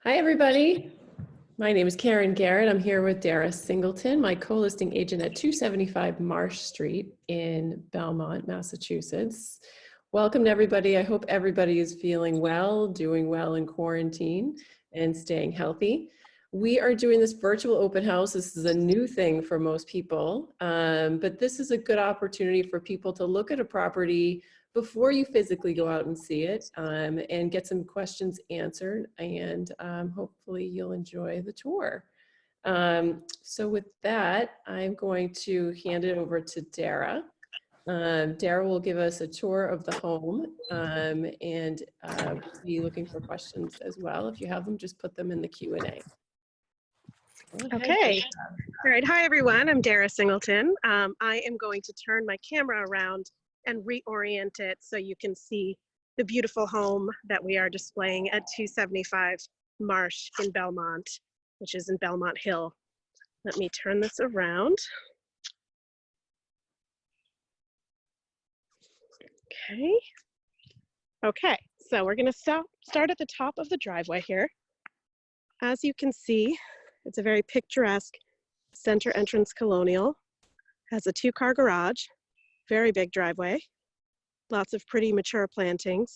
Hi, everybody. My name is Karen Garrett. I'm here with Dara Singleton, my co-listing agent at 275 Marsh Street in Belmont, Massachusetts. Welcome to everybody. I hope everybody is feeling well, doing well in quarantine, and staying healthy. We are doing this virtual open house. This is a new thing for most people, but this is a good opportunity for people to look at a property before you physically go out and see it, and get some questions answered, and hopefully you'll enjoy the tour. So with that, I'm going to hand it over to Dara. Dara will give us a tour of the home, and be looking for questions as well. If you have them, just put them in the Q&A. Okay. All right. Hi, everyone. I'm Dara Singleton. I am going to turn my camera around and reorient it so you can see the beautiful home that we are displaying at 275 Marsh in Belmont, which is in Belmont Hill. Let me turn this around. Okay, so we're going to start at the top of the driveway here. As you can see, it's a very picturesque center entrance colonial. Has a 2-car garage, very big driveway, lots of pretty mature plantings.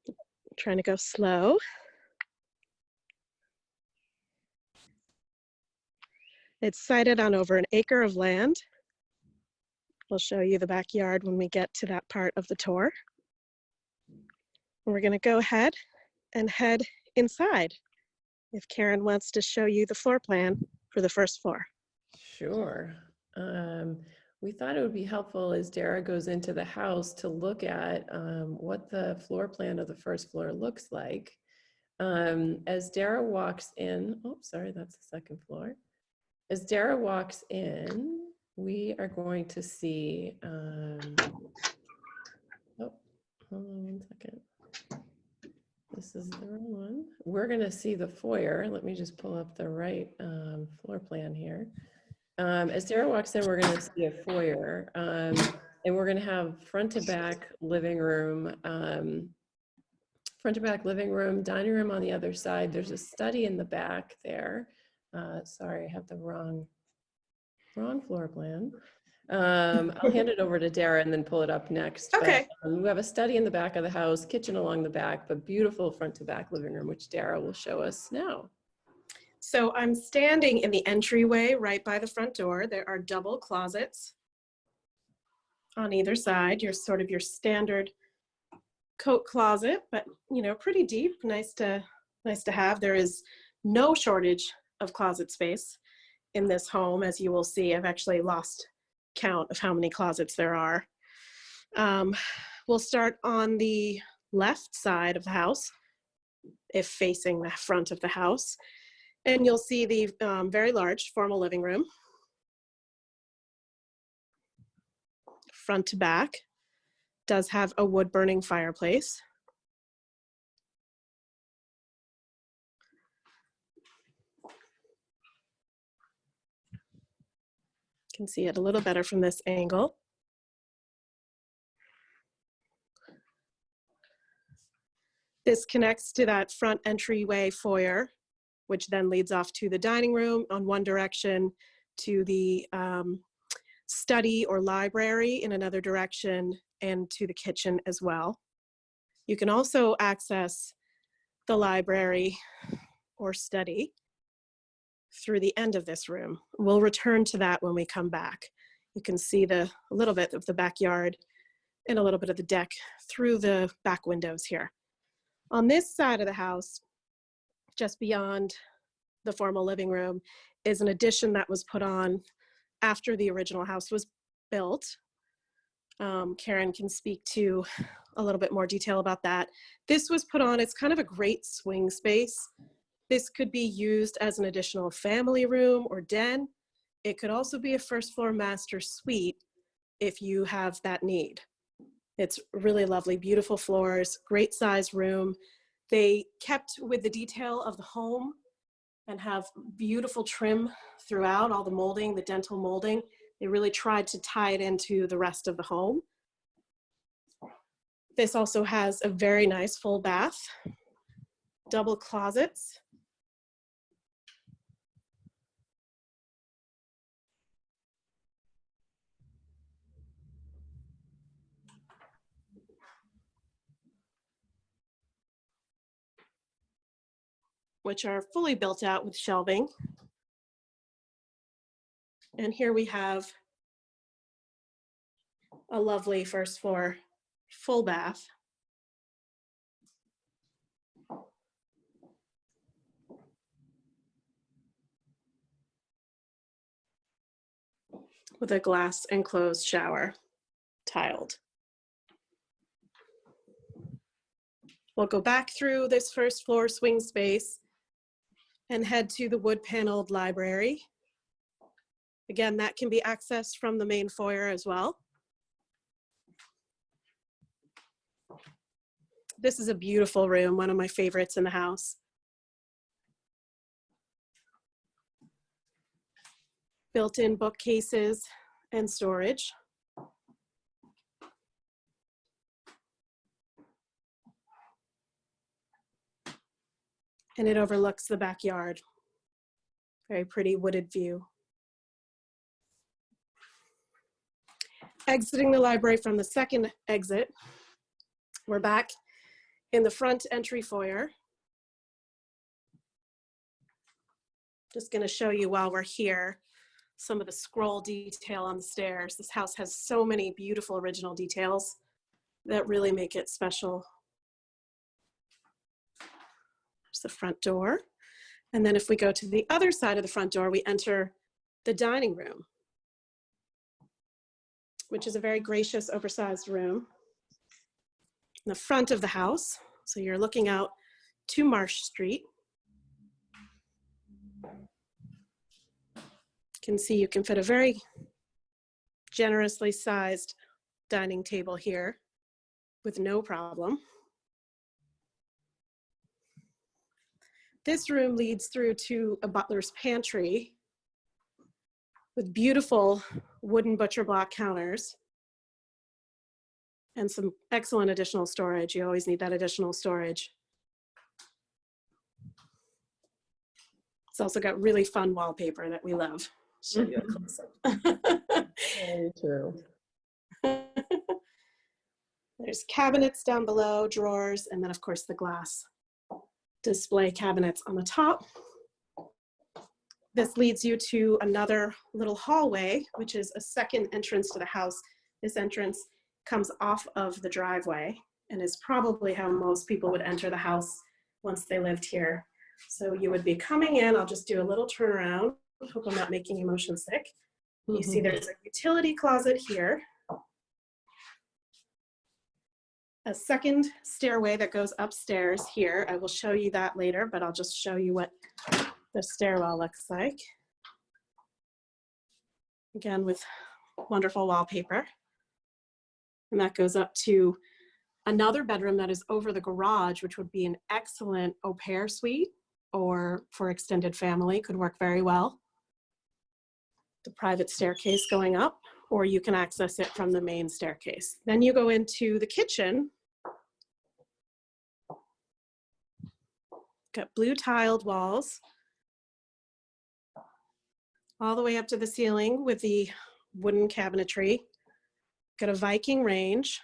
I'm trying to go slow. It's sited on over an acre of land. We'll show you the backyard when we get to that part of the tour. We're going to go ahead and head inside if Karen wants to show you the floor plan for the first floor. Sure. We thought it would be helpful as Dara goes into the house to look at what the floor plan of the first floor looks like. As Dara walks in, oh, sorry, that's the second floor. As Dara walks in, we are going to see, oh, hold on one second. This is the wrong one. We're going to see the foyer. Let me just pull up the right floor plan here. As Dara walks in, we're going to see a foyer, and we're going to have front to back living room, dining room on the other side. There's a study in the back there. Sorry, I have the wrong floor plan. I'll hand it over to Dara and then pull it up next. Okay. But, we have a study in the back of the house, kitchen along the back, but beautiful front to back living room, which Dara will show us now. So I'm standing in the entryway right by the front door. There are double closets on either side. Your sort of your standard coat closet, but pretty deep, nice to have. There is no shortage of closet space in this home. As you will see, I've actually lost count of how many closets there are. We'll start on the left side of the house, if facing the front of the house. And you'll see the very large formal living room. Front to back does have a wood burning fireplace. You can see it a little better from this angle. This connects to that front entryway foyer, which then leads off to the dining room on one direction, to the study or library in another direction, and to the kitchen as well. You can also access the library or study through the end of this room. We'll return to that when we come back. You can see a little bit of the backyard and a little bit of the deck through the back windows here. On this side of the house, just beyond the formal living room, is an addition that was put on after the original house was built. Karen can speak to a little bit more detail about that. This was put on, it's kind of a great swing space. This could be used as an additional family room or den. It could also be a first floor master suite if you have that need. It's really lovely, beautiful floors, great size room. They kept with the detail of the home and have beautiful trim throughout, all the molding, the dental molding. They really tried to tie it into the rest of the home. This also has a very nice full bath. double closets. Which are fully built out with shelving. And here we have a lovely first floor full bath. With a glass enclosed shower, tiled. We'll go back through this first floor swing space and head to the wood paneled library. Again, that can be accessed from the main foyer as well. This is a beautiful room, one of my favorites in the house. Built-in bookcases and storage. And it overlooks the backyard. Very pretty wooded view. Exiting the library from the second exit, we're back in the front entry foyer. Just going to show you while we're here some of the scroll detail on the stairs. This house has so many beautiful original details that really make it special. There's the front door. And then if we go to the other side of the front door, we enter the dining room, which is a very gracious, oversized room in the front of the house. So you're looking out to Marsh Street. You can see you can fit a very generously sized dining table here with no problem. This room leads through to a butler's pantry with beautiful wooden butcher block counters and some excellent additional storage. You always need that additional storage. It's also got really fun wallpaper that we love. Show you a close-up. Very true. There's cabinets down below, drawers, and then of course the glass display cabinets on the top. This leads you to another little hallway, which is a second entrance to the house. This entrance comes off of the driveway and is probably how most people would enter the house once they lived here. So you would be coming in, I'll just do a little turnaround. Hope I'm not making you motion sick. You see there's a utility closet here. A second stairway that goes upstairs here. I will show you that later, but I'll just show you what the stairwell looks like. Again, with wonderful wallpaper. And that goes up to another bedroom that is over the garage, which would be an excellent au pair suite or for extended family, could work very well. The private staircase going up, or you can access it from the main staircase. Then you go into the kitchen. Got blue tiled walls all the way up to the ceiling with the wooden cabinetry. Got a Viking range.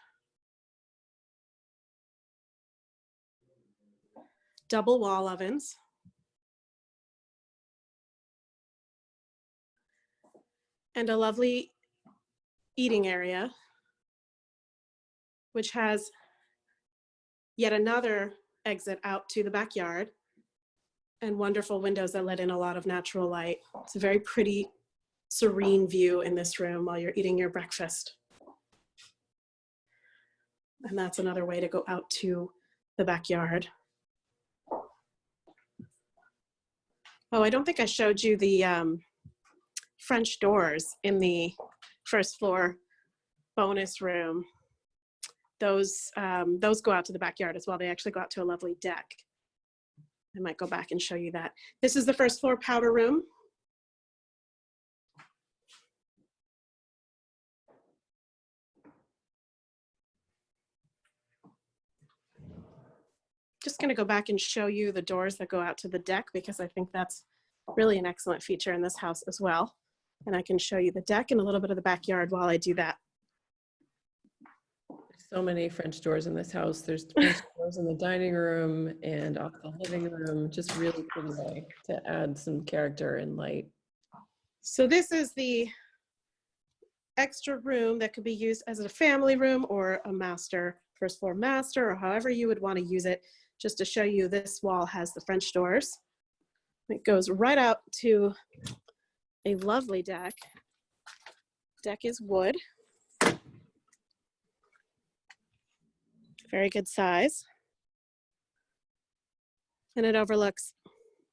Double wall ovens. And a lovely eating area, which has yet another exit out to the backyard and wonderful windows that let in a lot of natural light. It's a very pretty, serene view in this room while you're eating your breakfast. And that's another way to go out to the backyard. Oh, I don't think I showed you the French doors in the first floor bonus room. Those go out to the backyard as well. They actually go out to a lovely deck. I might go back and show you that. This is the first floor powder room. just going to go back and show you the doors that go out to the deck, because I think that's really an excellent feature in this house as well. And I can show you the deck and a little bit of the backyard while I do that. So many French doors in this house. There's French doors in the dining room and off the living room. Just really pretty way to add some character and light. So this is the extra room that could be used as a family room or a master, first floor master, or however you would want to use it. Just to show you, this wall has the French doors. It goes right out to a lovely deck. Deck is wood. Very good size. And it overlooks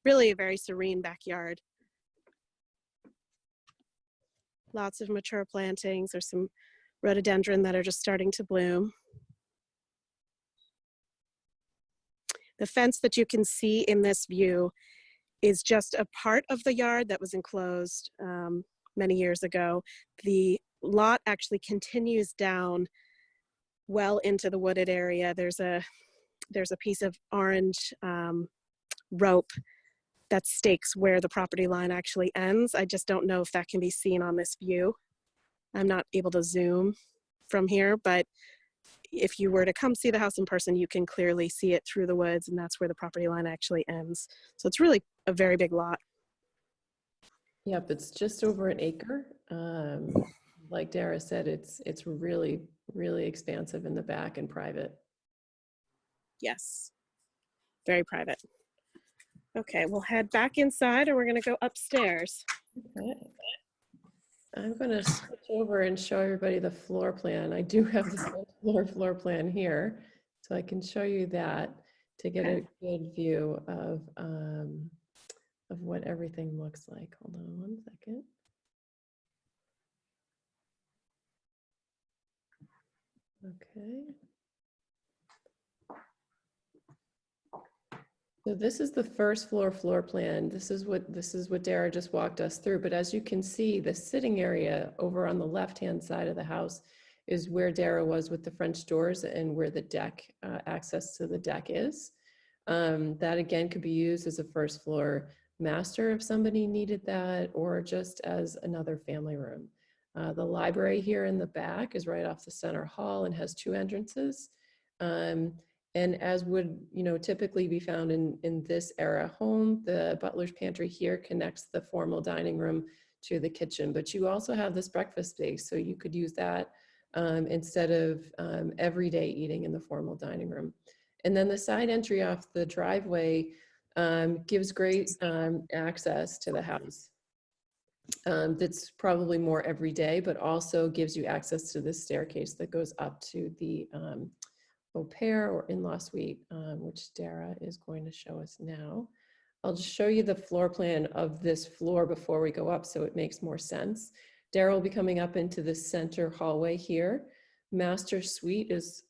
really a very serene backyard. Lots of mature plantings. There's some rhododendron that are just starting to bloom. The fence that you can see in this view is just a part of the yard that was enclosed many years ago. The lot actually continues down well into the wooded area. There's a piece of orange rope that stakes where the property line actually ends. I just don't know if that can be seen on this view. I'm not able to zoom from here, but if you were to come see the house in person, you can clearly see it through the woods, and that's where the property line actually ends. So it's really a very big lot. Yep, it's just over an acre. Like Dara said, it's really, really expansive in the back and private. Yes, very private. Okay, we'll head back inside and we're gonna go upstairs. Okay. I'm gonna switch over and show everybody the floor plan. I do have the floor plan here, so I can show you that to get a good view of what everything looks like. Hold on one second. Okay. So this is the first floor plan. This is what Dara just walked us through. But as you can see, the sitting area over on the left-hand side of the house is where Dara was with the French doors and where the deck, access to the deck is. That again could be used as a first floor master if somebody needed that, or just as another family room. The library here in the back is right off the center hall and has 2 entrances. And as would typically be found in this era home, the butler's pantry here connects the formal dining room to the kitchen. But you also have this breakfast space, so you could use that instead of everyday eating in the formal dining room. And then the side entry off the driveway gives great access to the house. That's probably more everyday, but also gives you access to this staircase that goes up to the au pair or in-law suite, which Dara is going to show us now. I'll just show you the floor plan of this floor before we go up so it makes more sense. Dara will be coming up into the center hallway here. Master suite is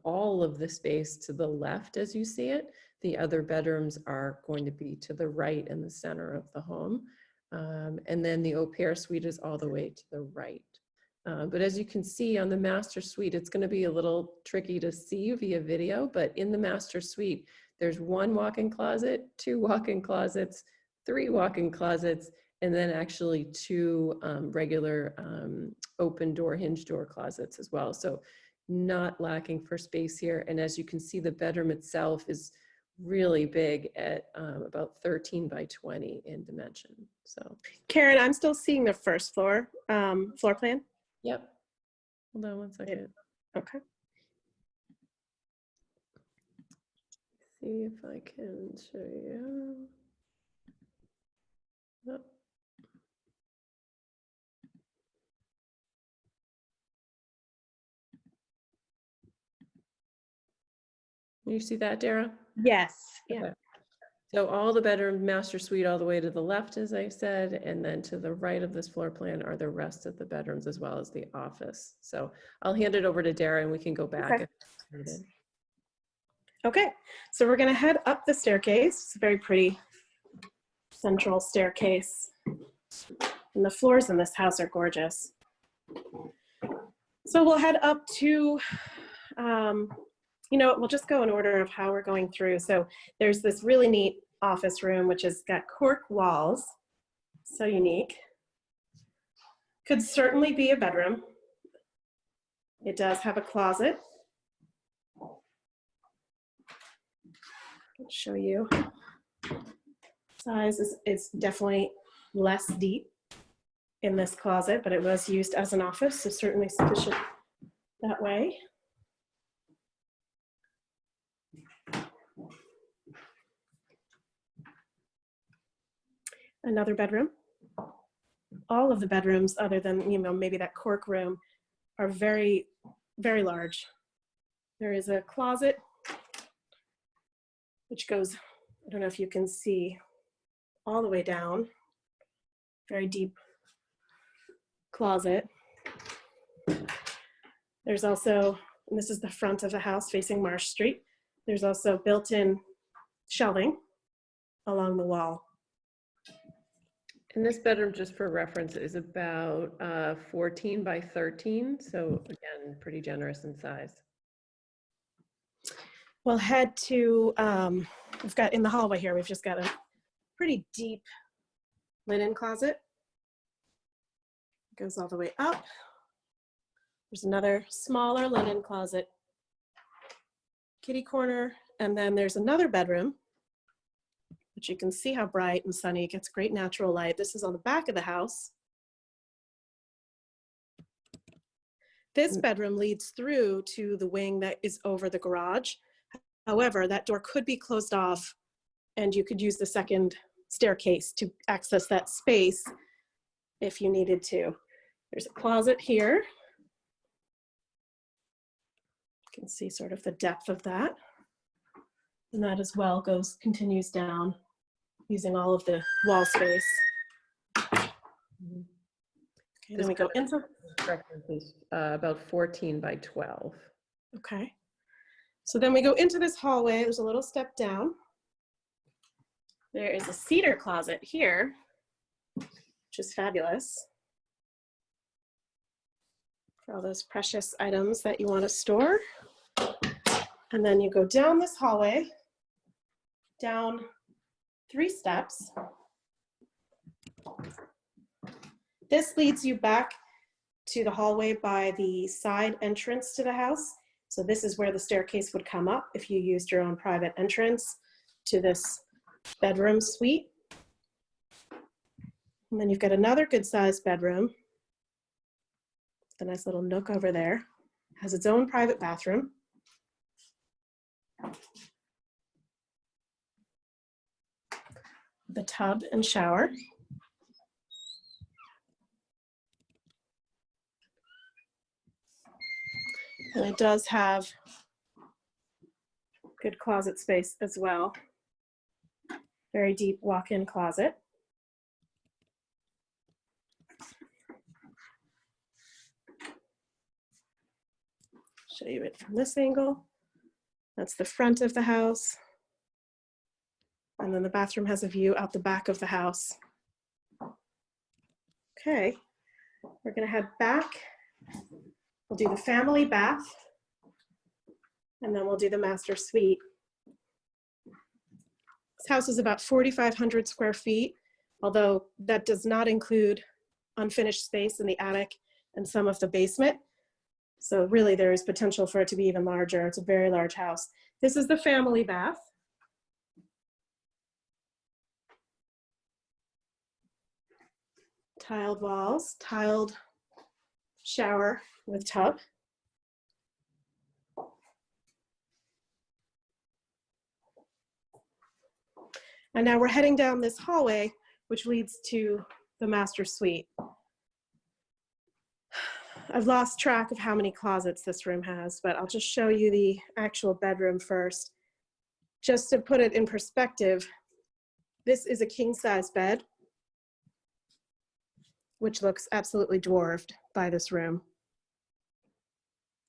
all of the space to the left as you see it. The other bedrooms are going to be to the right in the center of the home. And then the au pair suite is all the way to the right. But as you can see on the master suite, it's going to be a little tricky to see via video, but in the master suite, there's 1 walk-in closet, 2 walk-in closets, 3 walk-in closets, and then actually 2 regular open door, hinge door closets as well. So not lacking for space here. And as you can see, the bedroom itself is really big at about 13 by 20 in dimension. So Karen, I'm still seeing the first floor floor plan. Yep. Hold on one second. Okay. See if I can show you. Oh. You see that, Dara? Yes. Yeah. Okay. So all the bedroom master suite all the way to the left, as I said, and then to the right of this floor plan are the rest of the bedrooms as well as the office. So I'll hand it over to Dara and we can go back if needed. Okay, so we're gonna head up the staircase. It's a very pretty central staircase. And the floors in this house are gorgeous. So we'll head up to You know what, we'll just go in order of how we're going through. So there's this really neat office room, which has got cork walls, so unique. Could certainly be a bedroom. It does have a closet. I'll show you. Size is definitely less deep in this closet, but it was used as an office, so certainly sufficient that way. Another bedroom. All of the bedrooms, other than, you know, maybe that cork room, are very, very large. There is a closet, which goes, I don't know if you can see, all the way down. Very deep closet. There's also, and this is the front of the house facing Marsh Street, there's also built-in shelving along the wall. And this bedroom, just for reference, is about 14 by 13. So again, pretty generous in size. We'll head to, we've got in the hallway here, we've just got a pretty deep linen closet. Goes all the way up. There's another smaller linen closet, kitty corner, and then there's another bedroom, which you can see how bright and sunny. It gets great natural light. This is on the back of the house. This bedroom leads through to the wing that is over the garage. However, that door could be closed off and you could use the second staircase to access that space if you needed to. There's a closet here. You can see sort of the depth of that. And that as well continues down using all of the wall space. Okay, then we go into. Is about 14 by 12. Okay. So then we go into this hallway. There's a little step down. There is a cedar closet here, which is fabulous for all those precious items that you want to store. And then you go down this hallway, down 3 steps. This leads you back to the hallway by the side entrance to the house. So this is where the staircase would come up if you used your own private entrance to this bedroom suite. And then you've got another good sized bedroom. A nice little nook over there. Has its own private bathroom. The tub and shower. And it does have good closet space as well. Very deep walk-in closet. Show you it from this angle. That's the front of the house. And then the bathroom has a view out the back of the house. Okay, we're gonna head back. We'll do the family bath, and then we'll do the master suite. This house is about 4,500 square feet, although that does not include unfinished space in the attic and some of the basement. So really there is potential for it to be even larger. It's a very large house. This is the family bath. Tiled walls, tiled shower with tub. And now we're heading down this hallway, which leads to the master suite. I've lost track of how many closets this room has, but I'll just show you the actual bedroom first. Just to put it in perspective, this is a king-size bed, which looks absolutely dwarfed by this room.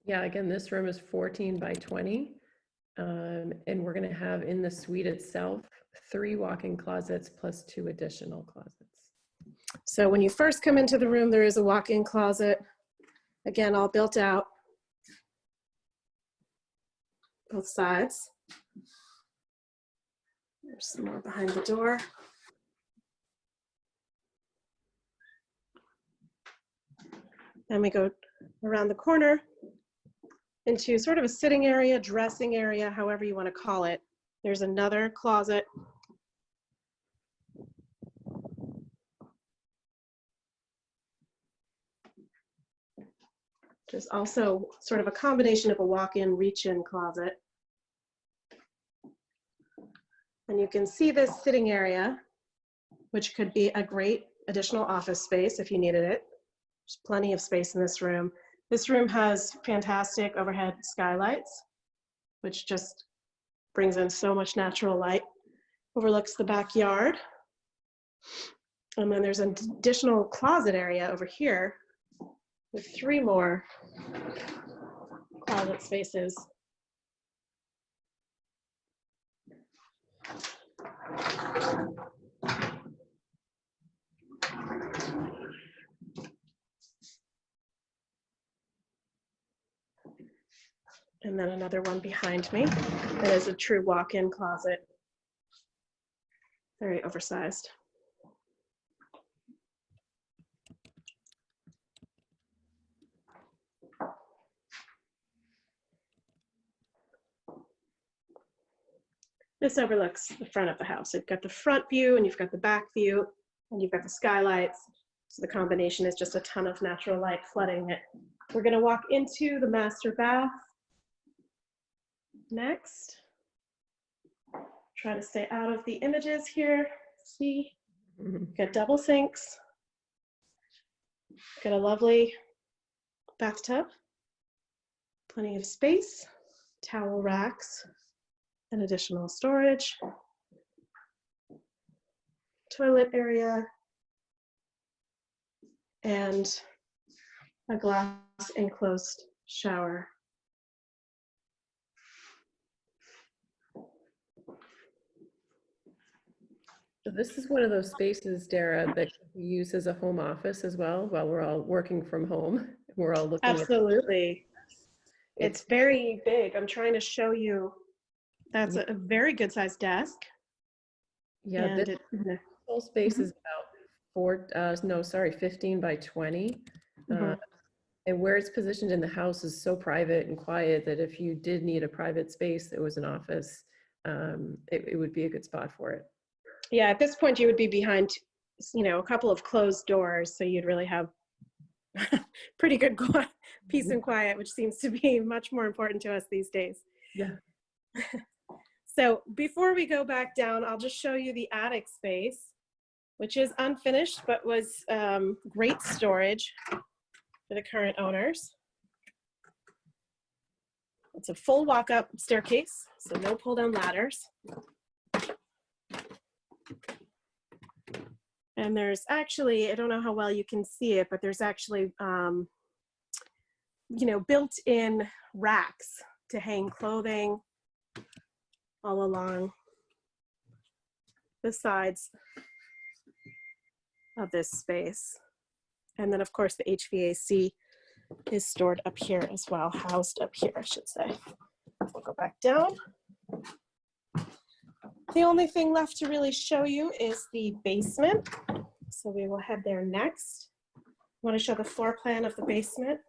Yeah, again, this room is 14 by 20. And we're going to have in the suite itself 3 walk-in closets plus 2 additional closets. So when you first come into the room, there is a walk-in closet, again, all built out. both sides. There's some more behind the door. Then we go around the corner into sort of a sitting area, dressing area, however you want to call it. There's another closet. Which is also sort of a combination of a walk-in, reach-in closet. And you can see this sitting area, which could be a great additional office space if you needed it. There's plenty of space in this room. This room has fantastic overhead skylights, which just brings in so much natural light. Overlooks the backyard. And then there's an additional closet area over here with 3 more closet spaces. And then another one behind me. That is a true walk-in closet. Very oversized. This overlooks the front of the house. You've got the front view and you've got the back view and you've got the skylights. So the combination is just a ton of natural light flooding it. We're gonna walk into the master bath next. Try to stay out of the images here. See, got double sinks. Got a lovely bathtub, plenty of space, towel racks, and additional storage. Toilet area, and a glass enclosed shower. So this is one of those spaces, Dara, that we use as a home office as well while we're all working from home. We're all looking Absolutely. It's very big. I'm trying to show you. That's a very good sized desk. Yeah, And this whole space is about 15 by 20. And where it's positioned in the house is so private and quiet that if you did need a private space that was an office, it would be a good spot for it. Yeah, at this point you would be behind, a couple of closed doors, so you'd really have pretty good peace and quiet, which seems to be much more important to us these days. Yeah. So before we go back down, I'll just show you the attic space, which is unfinished, but was great storage for the current owners. It's a full walk-up staircase, so no pull-down ladders. And there's actually, I don't know how well you can see it, but there's actually, built-in racks to hang clothing all along the sides of this space. And then of course the HVAC is stored up here as well, housed up here, I should say. We'll go back down. The only thing left to really show you is the basement. So we will head there next. I want to show the floor plan of the basement.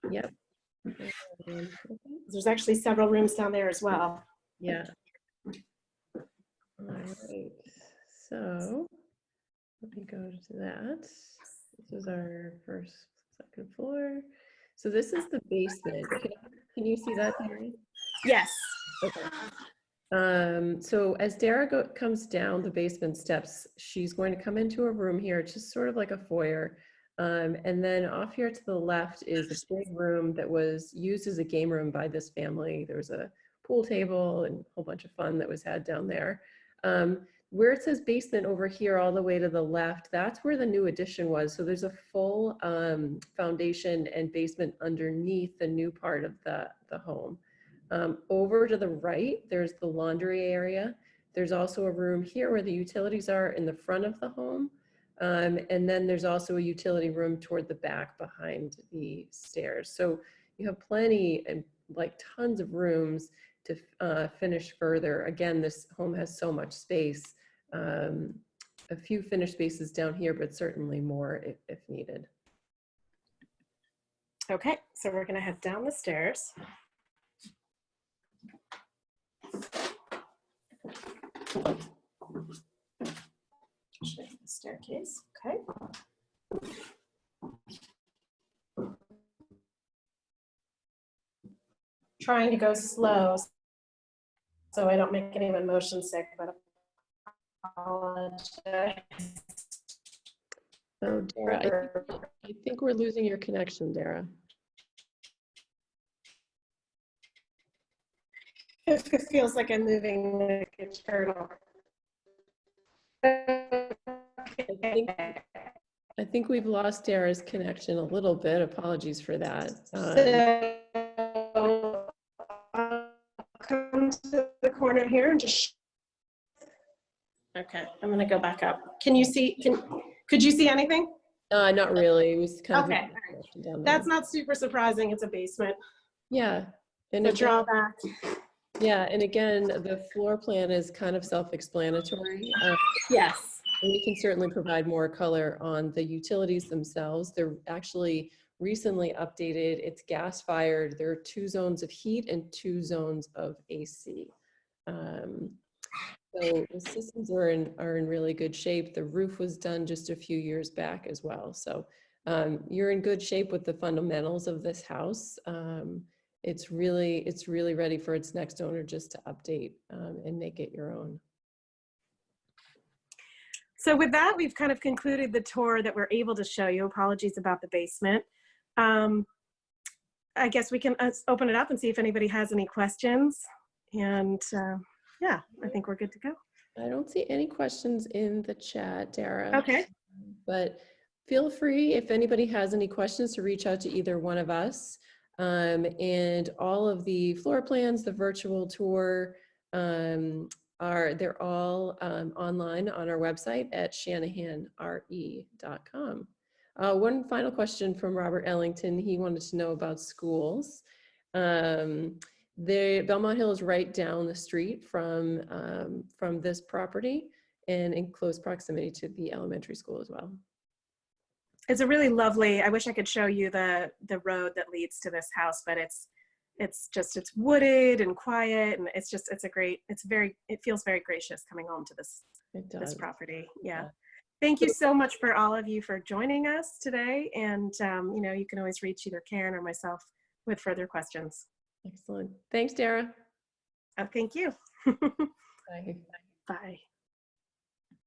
Yep. There's actually several rooms down there as well. Yeah. All right. So let me go to that. This is our second floor. So this is the basement. Can you see that, Mary? Yes. Okay. So as Dara comes down the basement steps, she's going to come into a room here, just sort of like a foyer. And then off here to the left is a big room that was used as a game room by this family. There was a pool table and a whole bunch of fun that was had down there. Where it says basement over here all the way to the left, that's where the new addition was. So there's a full foundation and basement underneath the new part of the home. Over to the right, there's the laundry area. There's also a room here where the utilities are in the front of the home. And then there's also a utility room toward the back behind the stairs. So you have plenty and like tons of rooms to finish further. Again, this home has so much space. A few finished spaces down here, but certainly more if needed. Okay, so we're gonna head down the stairs. Show you the staircase, okay. Trying to go slow so I don't make anyone motion sick, but apologize. Oh, Dara, I think we're losing your connection, Dara. It feels like I'm moving like a turtle. I think we've lost Dara's connection a little bit. Apologies for that. So I'll come to the corner here and just. Okay, I'm gonna go back up. Can you see? Could you see anything? Not really. It was kind Okay, of down there. that's not super surprising. It's a basement. Yeah, and The again, drawback. yeah, and again, the floor plan is kind of self-explanatory. Yes. And we can certainly provide more color on the utilities themselves. They're actually recently updated. It's gas fired. There are 2 zones of heat and 2 zones of AC. So the systems are in really good shape. The roof was done just a few years back as well. So you're in good shape with the fundamentals of this house. It's really ready for its next owner just to update and make it your own. So with that, we've kind of concluded the tour that we're able to show you. Apologies about the basement. I guess we can open it up and see if anybody has any questions. And yeah, I think we're good to go. I don't see any questions in the chat, Dara. Okay. But feel free, if anybody has any questions, to reach out to either one of us. And all of the floor plans, the virtual tour, they're all online on our website at shanahanre.com. One final question from Robert Ellington. He wanted to know about schools. The Belmont Hill is right down the street from this property and in close proximity to the elementary school as well. It's a really lovely, I wish I could show you the road that leads to this house, but it's wooded and quiet, and it feels very gracious coming home to this property. Yeah. Thank you so much for all of you for joining us today. And you know, you can always reach either Karen or myself with further questions. Excellent. Thanks, Dara. Thank you. Bye. Bye.